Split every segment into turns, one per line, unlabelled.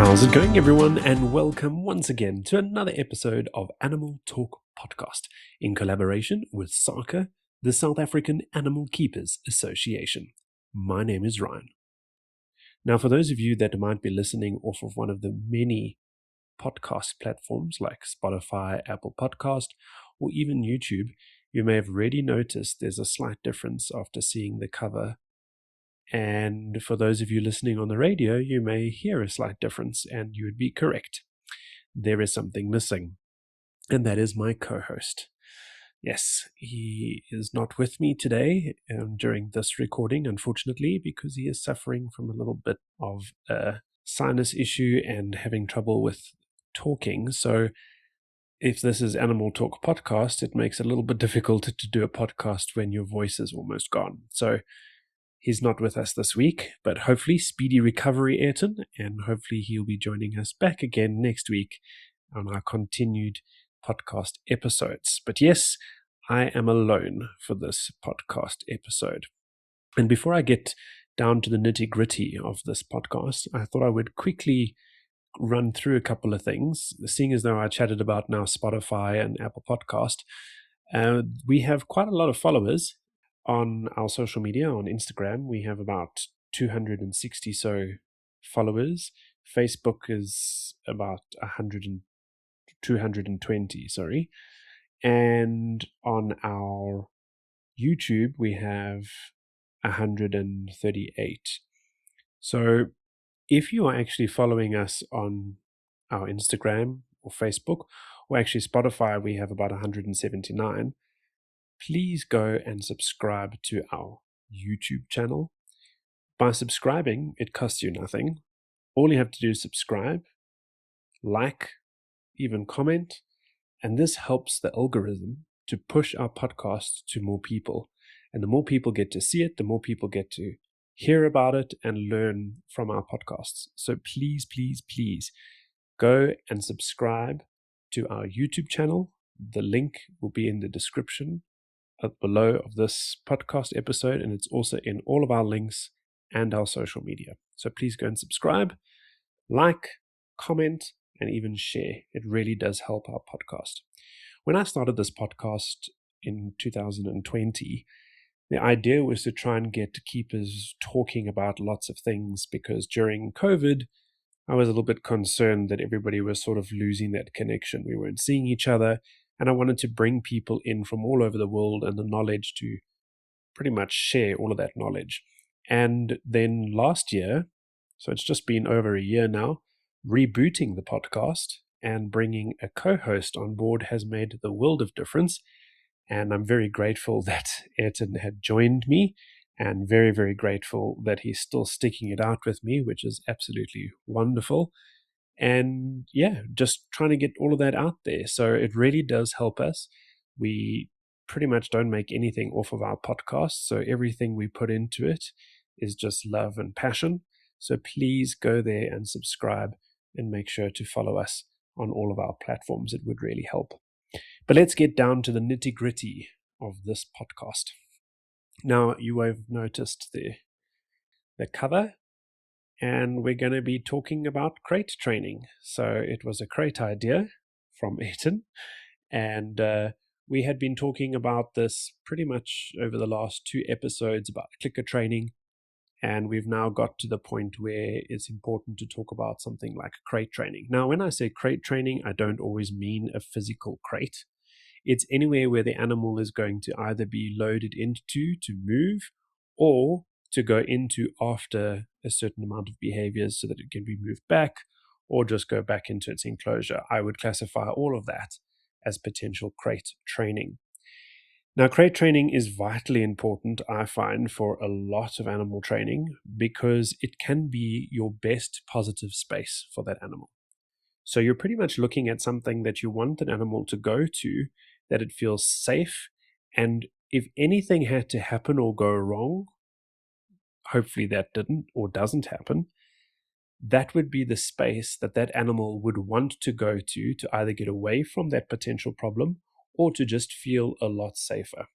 How's it going, everyone, and welcome once again to another episode of Animal Talk Podcast in collaboration with SACA, the South African Animal Keepers Association. My name is Ryne. Now, for those of you that might be listening off of one of the many podcast platforms like Spotify, Apple Podcast, or even YouTube, you may have already noticed there's a slight difference after seeing the cover. And for those of you listening on the radio, you may hear a slight difference, and you would be correct. There is something missing, and that is my co-host. Yes, he is not with me today during this recording, unfortunately, because he is suffering from a little bit of a sinus issue and having trouble with talking. So if this is Animal Talk Podcast, it makes it a little bit difficult to do a podcast when your voice is almost gone. So he's not with us this week, but hopefully speedy recovery, Ayrton, and hopefully he'll be joining us back again next week on our continued podcast episodes. But yes, I am alone for this podcast episode. And before I get down to the nitty-gritty of this podcast, I thought I would quickly run through a couple of things. Seeing as though I chatted about now Spotify and Apple Podcast, we have quite a lot of followers on our social media. On Instagram, we have about 260 so followers. Facebook is about 220, sorry. And on our YouTube, we have 138. So if you are actually following us on our Instagram or Facebook, or actually Spotify, we have about 179. Please go and subscribe to our YouTube channel. By subscribing, it costs you nothing. All you have to do is subscribe, like, even comment, and this helps the algorithm to push our podcast to more people. And the more people get to see it, the more people get to hear about it and learn from our podcasts. So please, please, please go and subscribe to our YouTube channel. The link will be in the description below of this podcast episode, and it's also in all of our links and our social media. So please go and subscribe, like, comment, and even share. It really does help our podcast. When I started this podcast in 2020, the idea was to try and get keepers talking about lots of things, because during COVID, I was a little bit concerned that everybody was sort of losing that connection. We weren't seeing each other. And I wanted to bring people in from all over the world and the knowledge to pretty much share all of that knowledge. And then last year, so it's just been over a year now, rebooting the podcast and bringing a co-host on board has made the world of difference. And I'm very grateful that Ayrton had joined me, and very, very grateful that he's still sticking it out with me, which is absolutely wonderful. And yeah, just trying to get all of that out there. So it really does help us. We pretty much don't make anything off of our podcast. So everything we put into it is just love and passion. So please go there and subscribe and make sure to follow us on all of our platforms. It would really help. But let's get down to the nitty-gritty of this podcast. Now, you have noticed the cover, and we're going to be talking about crate training. So it was a crate idea from Ayrton, and we had been talking about this pretty much over the last 2 episodes about clicker training, and we've now got to the point where it's important to talk about something like crate training. Now, when I say crate training, I don't always mean a physical crate. It's anywhere where the animal is going to either be loaded into to move, or to go into after a certain amount of behaviors so that it can be moved back, or just go back into its enclosure. I would classify all of that as potential crate training. Now, crate training is vitally important, I find, for a lot of animal training, because it can be your best positive space for that animal. So you're pretty much looking at something that you want an animal to go to, that it feels safe, and if anything had to happen or go wrong, hopefully that didn't or doesn't happen, that would be the space that that animal would want to go to either get away from that potential problem or to just feel a lot safer.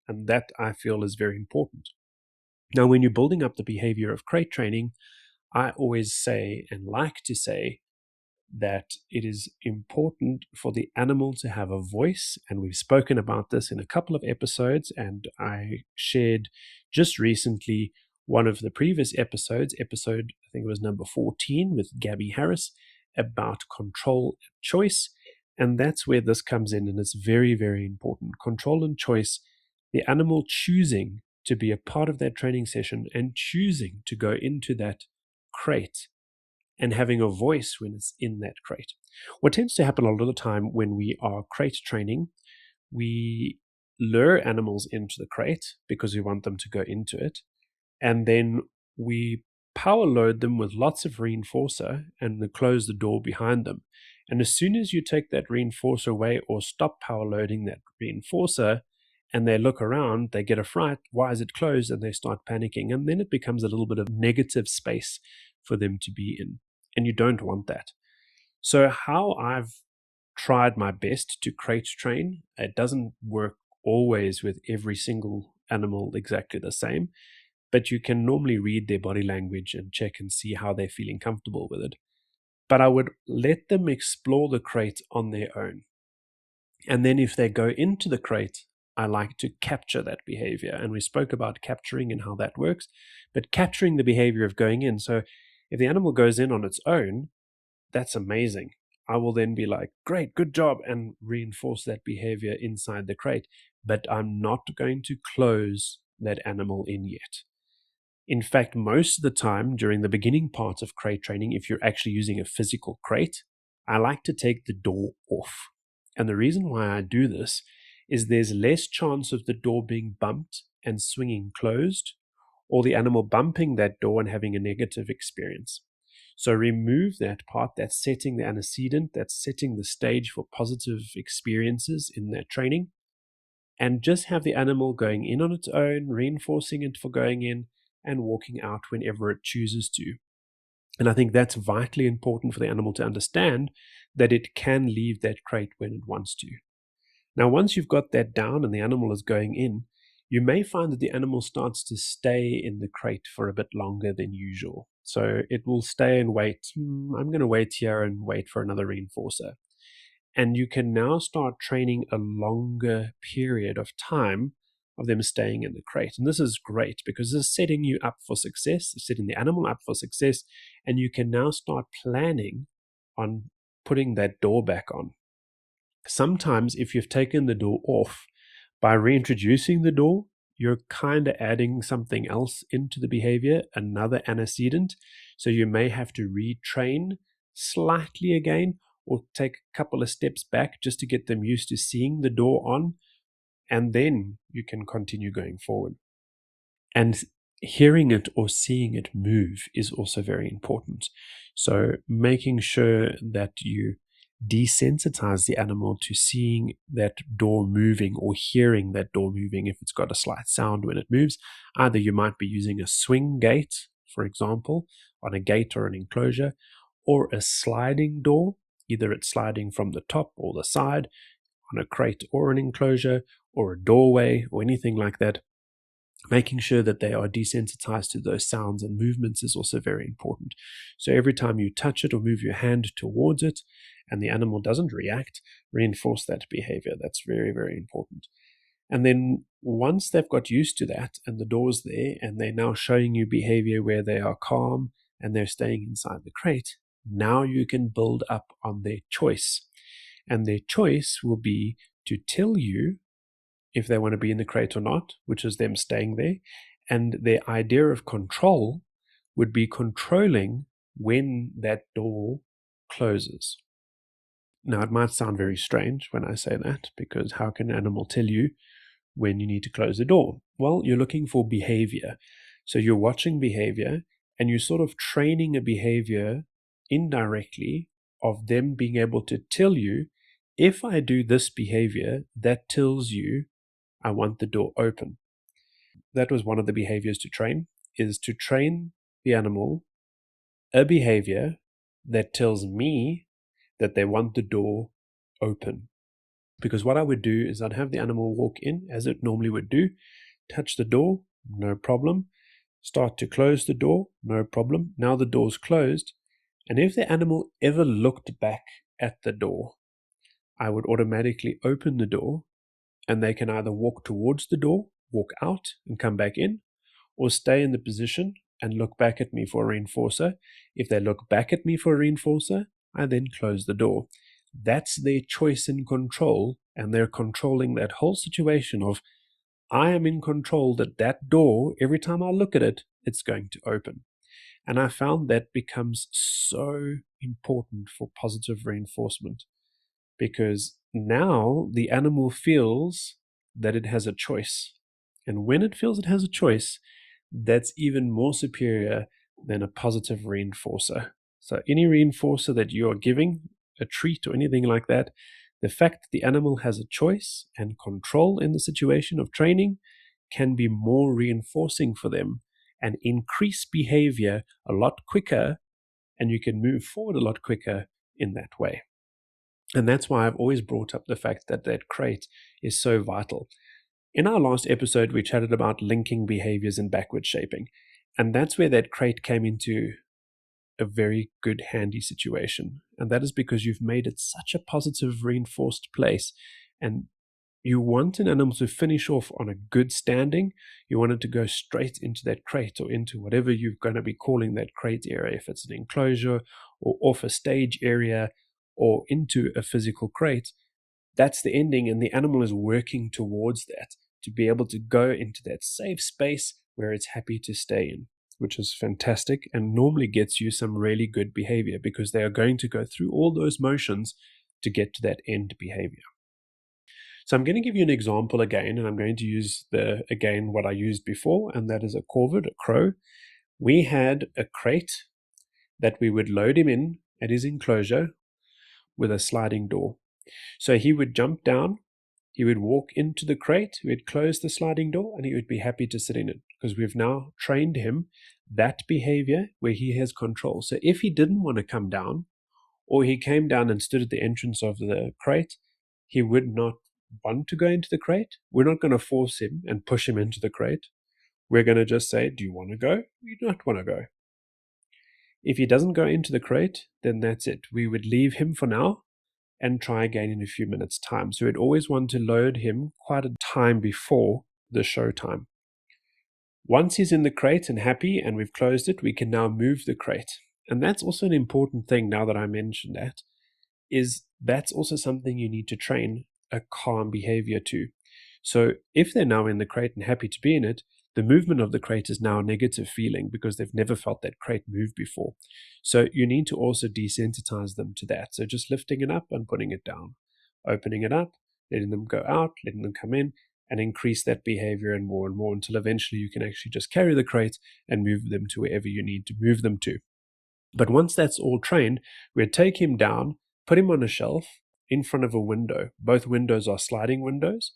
And that, I feel, is very important. Now, when you're building up the behavior of crate training, I always say and like to say that it is important for the animal to have a voice. And we've spoken about this in a couple of episodes. And I shared just recently one of the previous episodes, I think it was number 14 with Gabby Harris, about control and choice. And that's where this comes in. And it's very, very important. Control and choice, the animal choosing to be a part of that training session and choosing to go into that crate and having a voice when it's in that crate. What tends to happen a lot of the time when we are crate training, we lure animals into the crate because we want them to go into it, and then we power load them with lots of reinforcer and then close the door behind them. And as soon as you take that reinforcer away or stop power loading that reinforcer, and they look around, they get a fright, why is it closed? And they start panicking. And then it becomes a little bit of negative space for them to be in. And you don't want that. So how I've tried my best to crate train, it doesn't work always with every single animal exactly the same, but you can normally read their body language and check and see how they're feeling comfortable with it. But I would let them explore the crate on their own. And then if they go into the crate, I like to capture that behavior. And we spoke about capturing and how that works, but capturing the behavior of going in. So if the animal goes in on its own, that's amazing. I will then be like, great, good job, and reinforce that behavior inside the crate. But I'm not going to close that animal in yet. In fact, most of the time during the beginning part of crate training, if you're actually using a physical crate, I like to take the door off. And the reason why I do this is there's less chance of the door being bumped and swinging closed, or the animal bumping that door and having a negative experience. So remove that part, that's setting the antecedent, that's setting the stage for positive experiences in that training, and just have the animal going in on its own, reinforcing it for going in, and walking out whenever it chooses to. And I think that's vitally important for the animal to understand that it can leave that crate when it wants to. Now, once you've got that down and the animal is going in, you may find that the animal starts to stay in the crate for a bit longer than usual. So it will stay and wait. I'm going to wait here and wait for another reinforcer. And you can now start training a longer period of time of them staying in the crate. And this is great because this is setting you up for success, setting the animal up for success, and you can now start planning on putting that door back on. Sometimes if you've taken the door off, by reintroducing the door, you're kind of adding something else into the behavior, another antecedent. So you may have to retrain slightly again or take a couple of steps back just to get them used to seeing the door on, and then you can continue going forward. And hearing it or seeing it move is also very important. So making sure that you desensitize the animal to seeing that door moving or hearing that door moving if it's got a slight sound when it moves. Either you might be using a swing gate, for example, on a gate or an enclosure, or a sliding door, either it's sliding from the top or the side on a crate or an enclosure or a doorway or anything like that. Making sure that they are desensitized to those sounds and movements is also very important. So every time you touch it or move your hand towards it and the animal doesn't react, reinforce that behavior. That's very, very important. And then once they've got used to that and the door's there and they're now showing you behavior where they are calm and they're staying inside the crate, now you can build up on their choice. And their choice will be to tell you if they want to be in the crate or not, which is them staying there. And their idea of control would be controlling when that door closes. Now, it might sound very strange when I say that, because how can an animal tell you when you need to close the door? Well, you're looking for behavior. So you're watching behavior and you're sort of training a behavior indirectly of them being able to tell you, if I do this behavior, that tells you I want the door open. That was one of the behaviors to train, is to train the animal a behavior that tells me that they want the door open. Because what I would do is I'd have the animal walk in as it normally would do, touch the door, no problem, start to close the door, no problem. Now the door's closed, and if the animal ever looked back at the door, I would automatically open the door, and they can either walk towards the door, walk out and come back in, or stay in the position and look back at me for a reinforcer. If they look back at me for a reinforcer, I then close the door. That's their choice and control, and they're controlling that whole situation of, I am in control that door, every time I look at it, it's going to open. And I found that becomes so important for positive reinforcement, because now the animal feels that it has a choice. And when it feels it has a choice, that's even more superior than a positive reinforcer. So any reinforcer that you are giving, a treat or anything like that, the fact that the animal has a choice and control in the situation of training can be more reinforcing for them and increase behavior a lot quicker, and you can move forward a lot quicker in that way. And that's why I've always brought up the fact that that crate is so vital. In our last episode, we chatted about linking behaviors and backward shaping, and that's where that crate came into a very good, handy situation. And that is because you've made it such a positive, reinforced place, and you want an animal to finish off on a good standing. You want it to go straight into that crate, or into whatever you're going to be calling that crate area, if it's an enclosure or off a stage area or into a physical crate. That's the ending, and the animal is working towards that, to be able to go into that safe space where it's happy to stay in, which is fantastic and normally gets you some really good behavior, because they are going to go through all those motions to get to that end behavior. So I'm going to give you an example again, and I'm going to use what I used before, and that is a corvid, a crow. We had a crate that we would load him in at his enclosure with a sliding door. So he would jump down, he would walk into the crate, we would close the sliding door, and he would be happy to sit in it, because we've now trained him that behavior where he has control. So if he didn't want to come down, or he came down and stood at the entrance of the crate, he would not want to go into the crate. We're not going to force him and push him into the crate. We're going to just say, do you want to go? Or you don't want to go? If he doesn't go into the crate, then that's it. We would leave him for now and try again in a few minutes' time. So we'd always want to load him quite a time before the show time. Once he's in the crate and happy and we've closed it, we can now move the crate. And that's also an important thing, now that I mentioned that, is that's also something you need to train a calm behavior to. So if they're now in the crate and happy to be in it, the movement of the crate is now a negative feeling, because they've never felt that crate move before. So you need to also desensitize them to that. So just lifting it up and putting it down, opening it up, letting them go out, letting them come in, and increase that behavior and more, until eventually you can actually just carry the crate and move them to wherever you need to move them to. But once that's all trained, we'd take him down, put him on a shelf in front of a window. Both windows are sliding windows.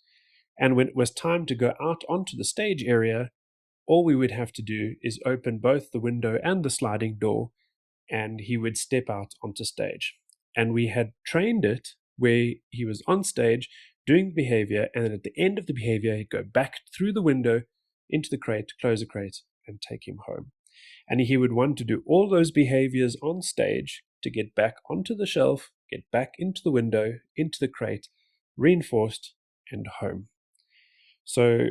And when it was time to go out onto the stage area, all we would have to do is open both the window and the sliding door, and he would step out onto stage. And we had trained it where he was on stage doing behavior, and at the end of the behavior, he'd go back through the window into the crate, close the crate, and take him home. And he would want to do all those behaviors on stage to get back onto the shelf, get back into the window, into the crate, reinforced, and home. So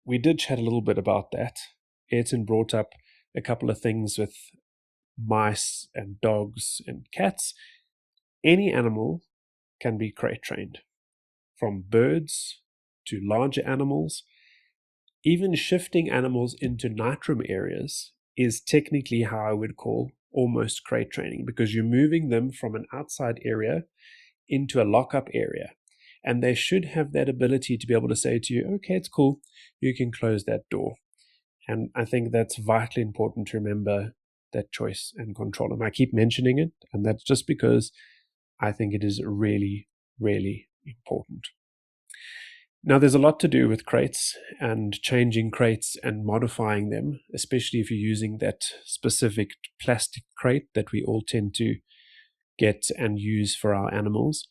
we did chat a little bit about that. Ayrton brought up a couple of things with mice and dogs and cats. Any animal can be crate trained, from birds to larger animals. Even shifting animals into night room areas is technically how I would call almost crate training, because you're moving them from an outside area into a lockup area. And they should have that ability to be able to say to you, okay, it's cool, you can close that door. And I think that's vitally important to remember, that choice and control. And I keep mentioning it, and that's just because I think it is really, really important. Now, there's a lot to do with crates and changing crates and modifying them, especially if you're using that specific plastic crate that we all tend to get and use for our animals.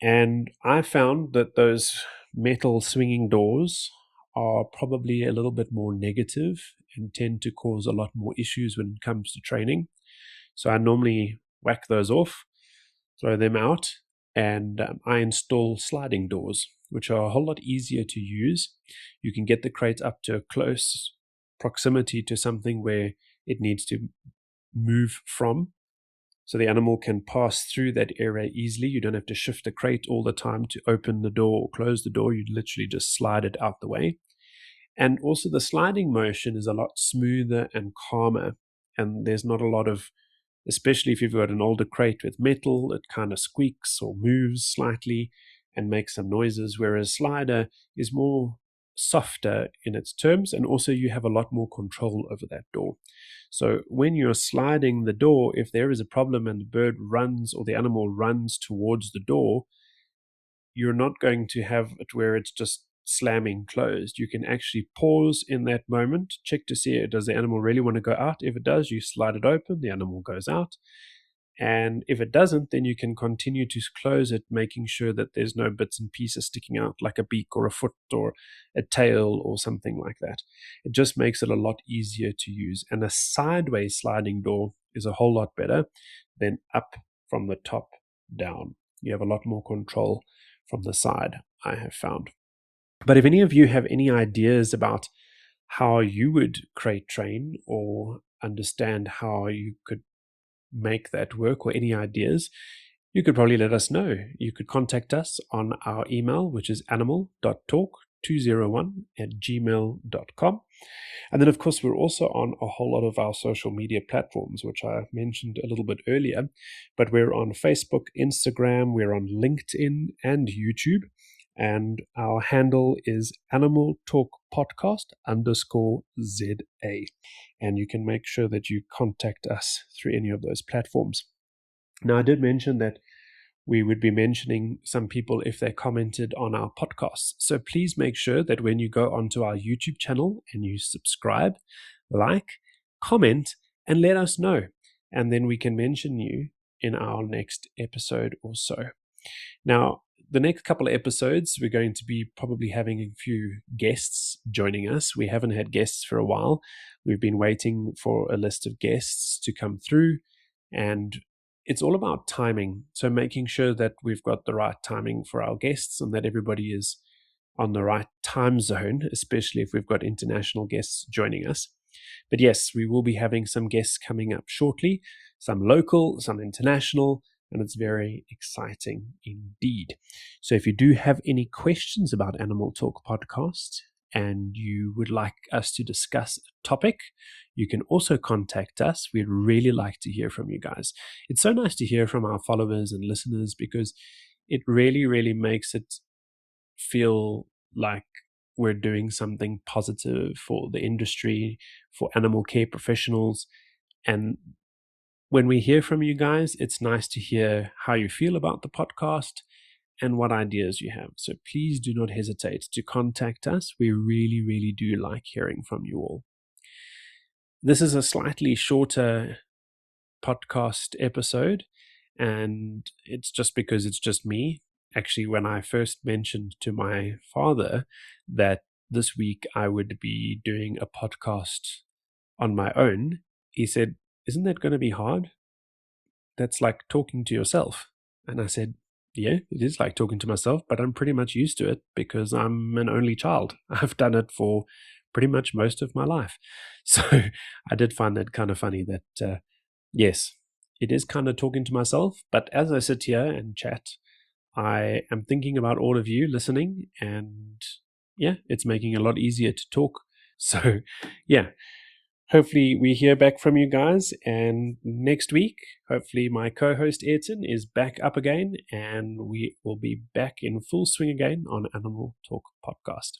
And I found that those metal swinging doors are probably a little bit more negative and tend to cause a lot more issues when it comes to training. So I normally whack those off, throw them out, and I install sliding doors, which are a whole lot easier to use. You can get the crate up to a close proximity to something where it needs to move from, so the animal can pass through that area easily. You don't have to shift the crate all the time to open the door or close the door. You literally just slide it out the way. And also the sliding motion is a lot smoother and calmer, and there's not a lot of, especially if you've got an older crate with metal, it kind of squeaks or moves slightly and makes some noises, whereas slider is more softer in its terms, and also you have a lot more control over that door. So when you're sliding the door, if there is a problem and the bird runs or the animal runs towards the door, you're not going to have it where it's just slamming closed. You can actually pause in that moment, check to see, does the animal really want to go out? If it does, you slide it open, the animal goes out. And if it doesn't, then you can continue to close it, making sure that there's no bits and pieces sticking out like a beak or a foot or a tail or something like that. It just makes it a lot easier to use. And a sideways sliding door is a whole lot better than up from the top down. You have a lot more control from the side, I have found. But if any of you have any ideas about how you would crate train or understand how you could make that work, or any ideas, you could probably let us know. You could contact us on our email, which is animal.talk201@gmail.com. And then, of course, we're also on a whole lot of our social media platforms, which I mentioned a little bit earlier. But we're on Facebook, Instagram, we're on LinkedIn and YouTube. And our handle is Animal Talk Podcast _ZA. And you can make sure that you contact us through any of those platforms. Now, I did mention that we would be mentioning some people if they commented on our podcasts. So please make sure that when you go onto our YouTube channel and you subscribe, like, comment, and let us know. And then we can mention you in our next episode or so. Now, the next couple of episodes, we're going to be probably having a few guests joining us. We haven't had guests for a while. We've been waiting for a list of guests to come through, and it's all about timing. So making sure that we've got the right timing for our guests and that everybody is on the right time zone, especially if we've got international guests joining us. But yes, we will be having some guests coming up shortly, some local, some international, and it's very exciting indeed. So if you do have any questions about Animal Talk Podcast and you would like us to discuss a topic, you can also contact us. We'd really like to hear from you guys. It's so nice to hear from our followers and listeners because it really, really makes it feel like we're doing something positive for the industry, for animal care professionals. And when we hear from you guys, it's nice to hear how you feel about the podcast and what ideas you have. So please do not hesitate to contact us. We really, really do like hearing from you all. This is a slightly shorter podcast episode, and it's just because it's just me. Actually, when I first mentioned to my father that this week I would be doing a podcast on my own, he said, "Isn't that going to be hard? That's like talking to yourself." And I said, "Yeah, it is like talking to myself, but I'm pretty much used to it because I'm an only child. I've done it for pretty much most of my life." So I did find that kind of funny that, yes, it is kind of talking to myself, but as I sit here and chat, I am thinking about all of you listening, and yeah, it's making it a lot easier to talk. So yeah, hopefully we hear back from you guys, and next week, hopefully my co-host Ayrton is back up again, and we will be back in full swing again on Animal Talk Podcast.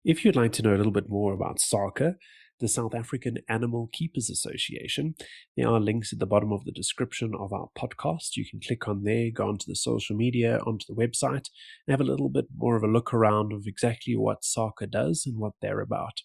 If you'd like to know a little bit more about SARCA, the South African Animal Keepers Association, there are links at the bottom of the description of our podcast. You can click on there, go onto the social media, onto the website, and have a little bit more of a look around of exactly what SARCA does and what they're about.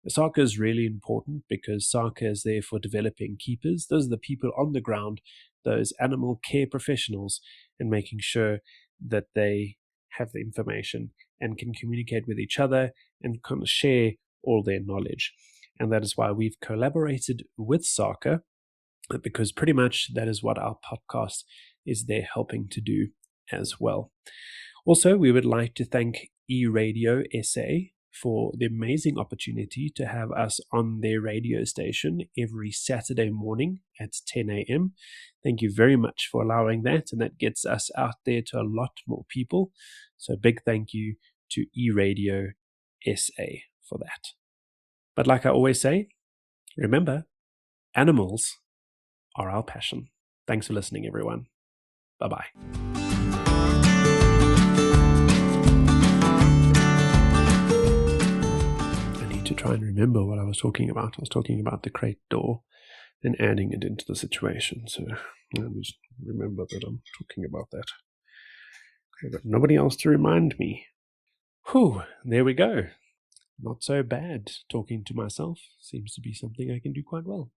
SARCA is really important because SARCA is there for developing keepers. Those are the people on the ground, those animal care professionals, and making sure that they have the information and can communicate with each other and kind of share all their knowledge. And that is why we've collaborated with Soccer, because pretty much that is what our podcast is there helping to do as well. Also, we would like to thank eRadio SA for the amazing opportunity to have us on their radio station every Saturday morning at 10 a.m. Thank you very much for allowing that, and that gets us out there to a lot more people. So big thank you to eRadio SA for that. But like I always say, remember, animals are our passion. Thanks for listening, everyone. Bye-bye. To try and remember what I was talking about. I was talking about the crate door and adding it into the situation. So let me just remember that I'm talking about that. Okay, but nobody else to remind me. Whew, there we go. Not so bad. Talking to myself seems to be something I can do quite well.